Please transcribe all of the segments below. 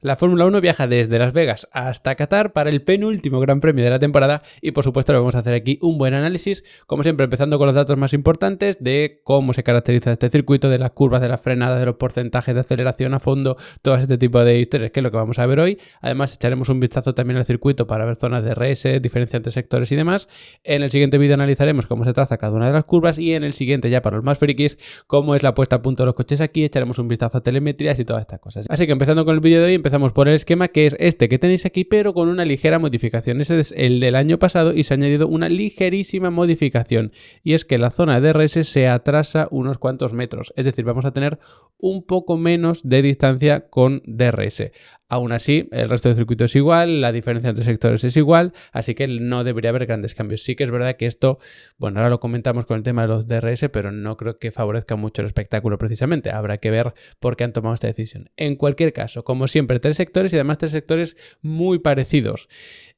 La Fórmula 1 viaja desde Las Vegas hasta Qatar para el penúltimo Gran Premio de la temporada y por supuesto le vamos a hacer aquí un buen análisis, como siempre empezando con los datos más importantes de cómo se caracteriza este circuito, de las curvas, de las frenadas, de los porcentajes de aceleración a fondo, todo este tipo de historias que es lo que vamos a ver hoy. Además echaremos un vistazo también al circuito para ver zonas de DRS, diferencia entre sectores y demás. En el siguiente vídeo analizaremos cómo se traza cada una de las curvas y en el siguiente, ya para los más frikis, cómo es la puesta a punto de los coches aquí, echaremos un vistazo a telemetrías y todas estas cosas. Así que empezando con el vídeo de hoy, empezamos por el esquema que es este que tenéis aquí, pero con una ligera modificación. Este es el del año pasado y se ha añadido una ligerísima modificación, y es que la zona de DRS se atrasa unos cuantos metros, es decir, vamos a tener un poco menos de distancia con DRS. Aún así, el resto del circuito es igual, la diferencia entre sectores es igual, así que no debería haber grandes cambios. Sí que es verdad que esto, bueno, ahora lo comentamos con el tema de los DRS, pero no creo que favorezca mucho el espectáculo precisamente. Habrá que ver por qué han tomado esta decisión. En cualquier caso, como siempre, 3 sectores y además 3 sectores muy parecidos.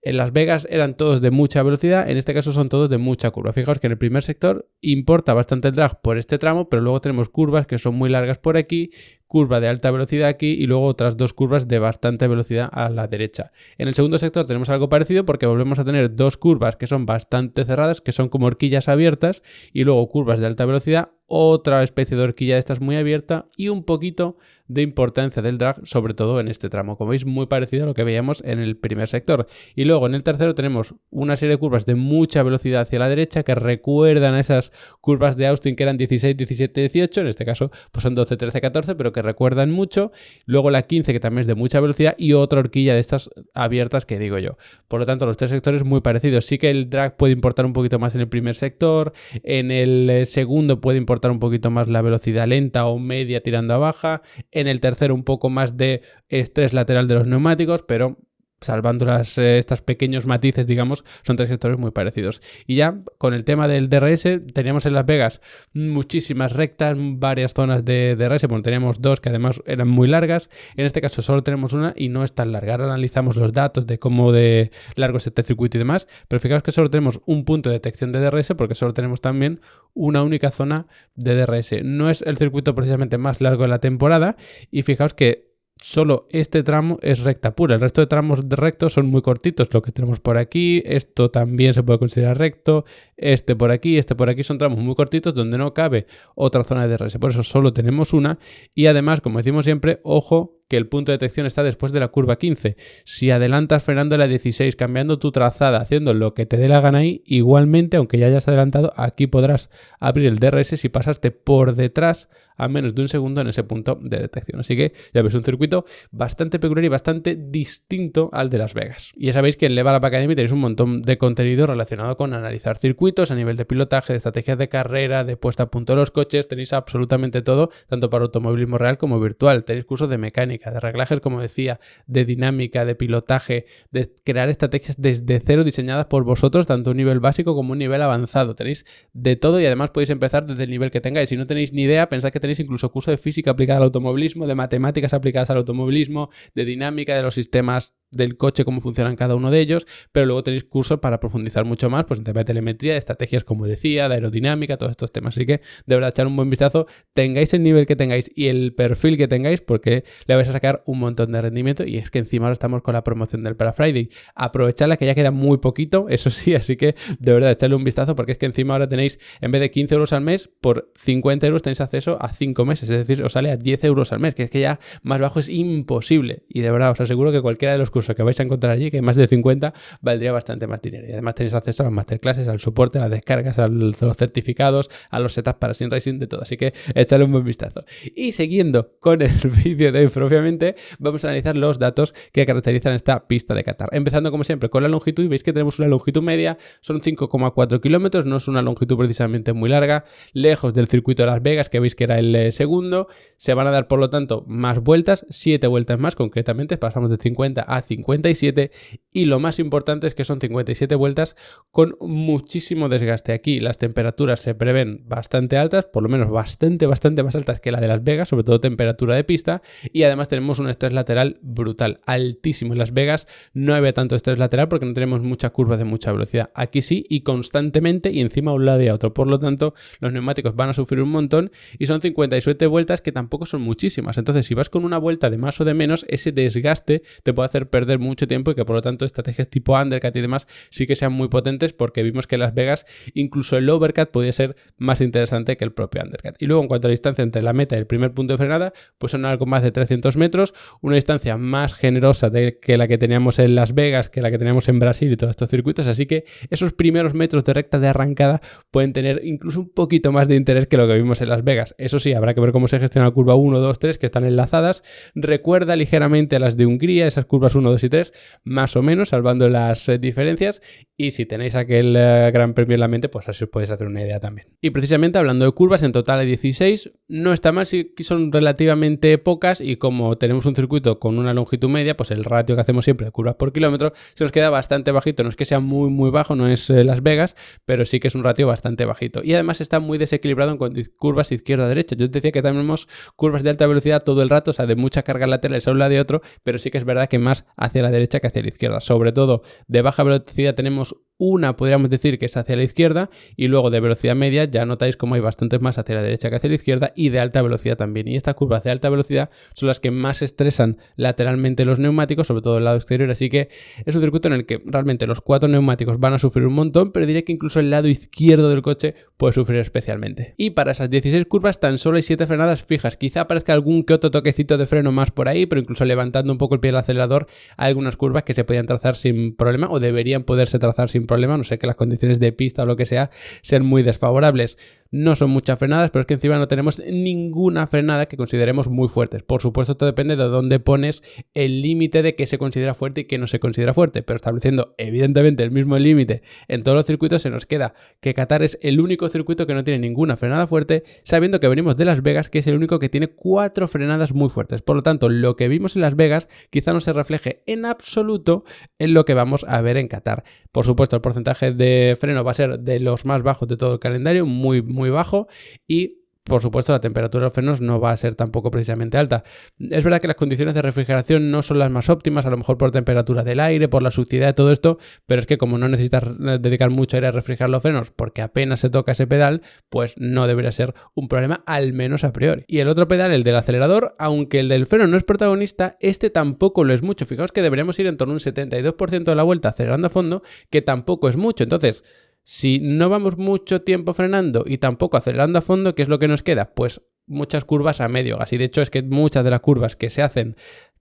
En Las Vegas eran todos de mucha velocidad, en este caso son todos de mucha curva. Fijaos que en el primer sector importa bastante el drag por este tramo, pero luego tenemos curvas que son muy largas por aquí, curva de alta velocidad aquí y luego otras 2 curvas de bastante velocidad a la derecha. En el segundo sector tenemos algo parecido porque volvemos a tener 2 curvas que son bastante cerradas, que son como horquillas abiertas, y luego curvas de alta velocidad, otra especie de horquilla de estas muy abierta y un poquito de importancia del drag, sobre todo en este tramo. Como veis, muy parecido a lo que veíamos en el primer sector. Y luego en el tercero tenemos una serie de curvas de mucha velocidad hacia la derecha que recuerdan a esas curvas de Austin que eran 16, 17, 18. En este caso pues son 12, 13, 14, pero que recuerdan mucho. Luego la 15 que también es de mucha velocidad y otra horquilla de estas abiertas que digo yo. Por lo tanto, los 3 sectores muy parecidos. Sí que el drag puede importar un poquito más en el primer sector. En el segundo puede importar un poquito más la velocidad lenta o media tirando a baja. En el tercero un poco más de estrés lateral de los neumáticos, pero salvando estos pequeños matices, digamos, son 3 sectores muy parecidos. Y ya con el tema del DRS, teníamos en Las Vegas muchísimas rectas, varias zonas de DRS, bueno, teníamos 2 que además eran muy largas. En este caso solo tenemos una y no es tan larga. Ahora analizamos los datos de cómo de largo es este circuito y demás, pero fijaos que solo tenemos un punto de detección de DRS porque solo tenemos también una única zona de DRS. No es el circuito precisamente más largo de la temporada y fijaos que solo este tramo es recta pura. El resto de tramos de rectos son muy cortitos. Lo que tenemos por aquí, esto también se puede considerar recto, este por aquí son tramos muy cortitos donde no cabe otra zona de DRS. Por eso solo tenemos una y además, como decimos siempre, ojo que el punto de detección está después de la curva 15. Si adelantas frenando la 16, cambiando tu trazada, haciendo lo que te dé la gana ahí, igualmente, aunque ya hayas adelantado, aquí podrás abrir el DRS si pasaste por detrás a menos de un segundo en ese punto de detección. Así que ya ves, un circuito bastante peculiar y bastante distinto al de Las Vegas. Y ya sabéis que en Level Up Academy tenéis un montón de contenido relacionado con analizar circuitos a nivel de pilotaje, de estrategias de carrera, de puesta a punto de los coches. Tenéis absolutamente todo, tanto para automovilismo real como virtual. Tenéis cursos de mecánica, de reglajes, como decía, de dinámica, de pilotaje, de crear estrategias desde cero diseñadas por vosotros, tanto un nivel básico como un nivel avanzado. Tenéis de todo y además podéis empezar desde el nivel que tengáis. Si no tenéis ni idea, pensad que tenéis incluso curso de física aplicada al automovilismo, de matemáticas aplicadas al automovilismo, de dinámica de los sistemas del coche, cómo funcionan cada uno de ellos, pero luego tenéis cursos para profundizar mucho más, pues en tema de telemetría, de estrategias, como decía, de aerodinámica, todos estos temas. Así que de verdad, echar un buen vistazo, tengáis el nivel que tengáis y el perfil que tengáis, porque le vais a sacar un montón de rendimiento. Y es que encima ahora estamos con la promoción del Black Friday. Aprovechadla, que ya queda muy poquito, eso sí, así que de verdad, echarle un vistazo, porque es que encima ahora tenéis, en vez de 15 euros al mes, por 50 euros tenéis acceso a 5 meses, es decir, os sale a 10 euros al mes, que es que ya más bajo es imposible. Y de verdad, os aseguro que cualquiera de los cursos que vais a encontrar allí, que más de 50, valdría bastante más dinero. Y además tenéis acceso a las masterclasses, al soporte, a las descargas, a los certificados, a los setups para Sim Racing, de todo. Así que echadle un buen vistazo. Y siguiendo con el vídeo de hoy propiamente, vamos a analizar los datos que caracterizan esta pista de Qatar. Empezando como siempre con la longitud, y veis que tenemos una longitud media, son 5,4 kilómetros, no es una longitud precisamente muy larga, lejos del circuito de Las Vegas, que veis que era el segundo. Se van a dar por lo tanto más vueltas, 7 vueltas más concretamente, pasamos de 50 a 57 y lo más importante es que son 57 vueltas con muchísimo desgaste. Aquí las temperaturas se prevén bastante altas, por lo menos bastante más altas que la de Las Vegas, sobre todo temperatura de pista, y además tenemos un estrés lateral brutal, altísimo. En Las Vegas no había tanto estrés lateral porque no tenemos muchas curvas de mucha velocidad. Aquí sí, y constantemente y encima a un lado y a otro. Por lo tanto, los neumáticos van a sufrir un montón y son 57 vueltas que tampoco son muchísimas. Entonces, si vas con una vuelta de más o de menos, ese desgaste te puede hacer perder mucho tiempo y que por lo tanto estrategias tipo undercut y demás sí que sean muy potentes, porque vimos que en Las Vegas incluso el overcut podía ser más interesante que el propio undercut. Y luego, en cuanto a la distancia entre la meta y el primer punto de frenada, pues son algo más de 300 metros, una distancia más generosa que la que teníamos en Las Vegas, que la que teníamos en Brasil y todos estos circuitos, así que esos primeros metros de recta de arrancada pueden tener incluso un poquito más de interés que lo que vimos en Las Vegas. Eso sí, habrá que ver cómo se gestiona la curva 1, 2, 3, que están enlazadas. Recuerda ligeramente a las de Hungría, esas curvas 1, 2 y 3, más o menos, salvando las diferencias. Y si tenéis aquel Gran Premio en la mente, pues así os podéis hacer una idea también. Y precisamente hablando de curvas, en total hay 16, no está mal, sí que son relativamente pocas, y como tenemos un circuito con una longitud media, pues el ratio que hacemos siempre de curvas por kilómetro se nos queda bastante bajito. No es que sea muy bajo, no es Las Vegas, pero sí que es un ratio bastante bajito. Y además está muy desequilibrado en cuanto a curvas izquierda-derecha. Yo te decía que tenemos curvas de alta velocidad todo el rato, o sea, de mucha carga laterales a un lado y otro, pero sí que es verdad que más hacia la derecha que hacia la izquierda. Sobre todo de baja velocidad tenemos una, podríamos decir, que es hacia la izquierda, y luego de velocidad media ya notáis como hay bastantes más hacia la derecha que hacia la izquierda, y de alta velocidad también. Y estas curvas de alta velocidad son las que más estresan lateralmente los neumáticos, sobre todo el lado exterior, así que es un circuito en el que realmente los 4 neumáticos van a sufrir un montón, pero diría que incluso el lado izquierdo del coche puede sufrir especialmente. Y para esas 16 curvas tan solo hay 7 frenadas fijas. Quizá aparezca algún que otro toquecito de freno más por ahí, pero incluso levantando un poco el pie del acelerador hay algunas curvas que se podían trazar sin problema, o deberían poderse trazar sin problema, no sé, que las condiciones de pista o lo que sea sean muy desfavorables. No son muchas frenadas, pero es que encima no tenemos ninguna frenada que consideremos muy fuertes. Por supuesto, todo depende de dónde pones el límite de qué se considera fuerte y qué no se considera fuerte, pero estableciendo evidentemente el mismo límite en todos los circuitos, se nos queda que Qatar es el único circuito que no tiene ninguna frenada fuerte, sabiendo que venimos de Las Vegas, que es el único que tiene 4 frenadas muy fuertes. Por lo tanto, lo que vimos en Las Vegas quizá no se refleje en absoluto en lo que vamos a ver en Qatar. Por supuesto, el porcentaje de freno va a ser de los más bajos de todo el calendario, muy bajo, y por supuesto la temperatura de los frenos no va a ser tampoco precisamente alta. Es verdad que las condiciones de refrigeración no son las más óptimas, a lo mejor por temperatura del aire, por la suciedad y todo esto, pero es que como no necesitas dedicar mucho aire a refrigerar los frenos porque apenas se toca ese pedal, pues no debería ser un problema, al menos a priori. Y el otro pedal, el del acelerador, aunque el del freno no es protagonista, este tampoco lo es mucho. Fijaos que deberíamos ir en torno a un 72% de la vuelta acelerando a fondo, que tampoco es mucho. Entonces, si no vamos mucho tiempo frenando y tampoco acelerando a fondo, ¿qué es lo que nos queda? Pues muchas curvas a medio gas. Y de hecho es que muchas de las curvas que se hacen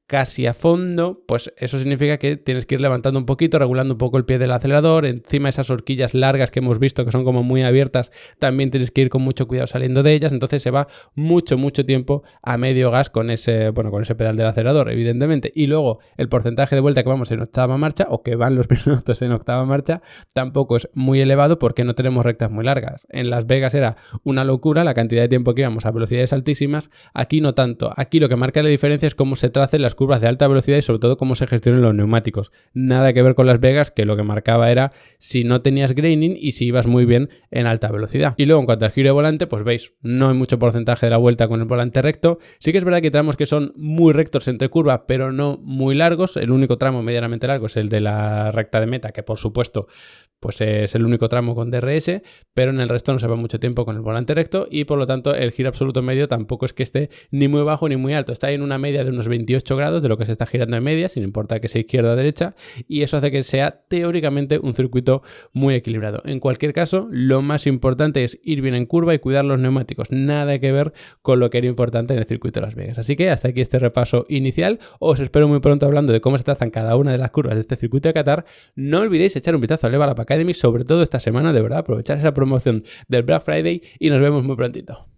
casi a fondo, pues eso significa que tienes que ir levantando un poquito, regulando un poco el pie del acelerador. Encima esas horquillas largas que hemos visto que son como muy abiertas, también tienes que ir con mucho cuidado saliendo de ellas. Entonces se va mucho tiempo a medio gas con ese pedal del acelerador, evidentemente. Y luego el porcentaje de vuelta que vamos en octava marcha, o que van los pilotos en octava marcha, tampoco es muy elevado porque no tenemos rectas muy largas. En Las Vegas era una locura la cantidad de tiempo que íbamos a velocidades altísimas, aquí no tanto. Aquí lo que marca la diferencia es cómo se tracen las curvas de alta velocidad y sobre todo cómo se gestionan los neumáticos. Nada que ver con Las Vegas, que lo que marcaba era si no tenías graining y si ibas muy bien en alta velocidad. Y luego en cuanto al giro de volante, pues veis, no hay mucho porcentaje de la vuelta con el volante recto. Sí que es verdad que tramos que son muy rectos entre curvas, pero no muy largos. El único tramo medianamente largo es el de la recta de meta, que por supuesto pues es el único tramo con DRS, pero en el resto no se va mucho tiempo con el volante recto, y por lo tanto el giro absoluto medio tampoco es que esté ni muy bajo ni muy alto. Está en una media de unos 28 grados de lo que se está girando en media, sin importar que sea izquierda o derecha, y eso hace que sea teóricamente un circuito muy equilibrado. En cualquier caso, lo más importante es ir bien en curva y cuidar los neumáticos. Nada que ver con lo que era importante en el circuito de Las Vegas. Así que hasta aquí este repaso inicial. Os espero muy pronto hablando de cómo se trazan cada una de las curvas de este circuito de Qatar. No olvidéis echar un vistazo a Level Up Academy, sobre todo esta semana, de verdad, aprovechar esa promoción del Black Friday, y nos vemos muy prontito.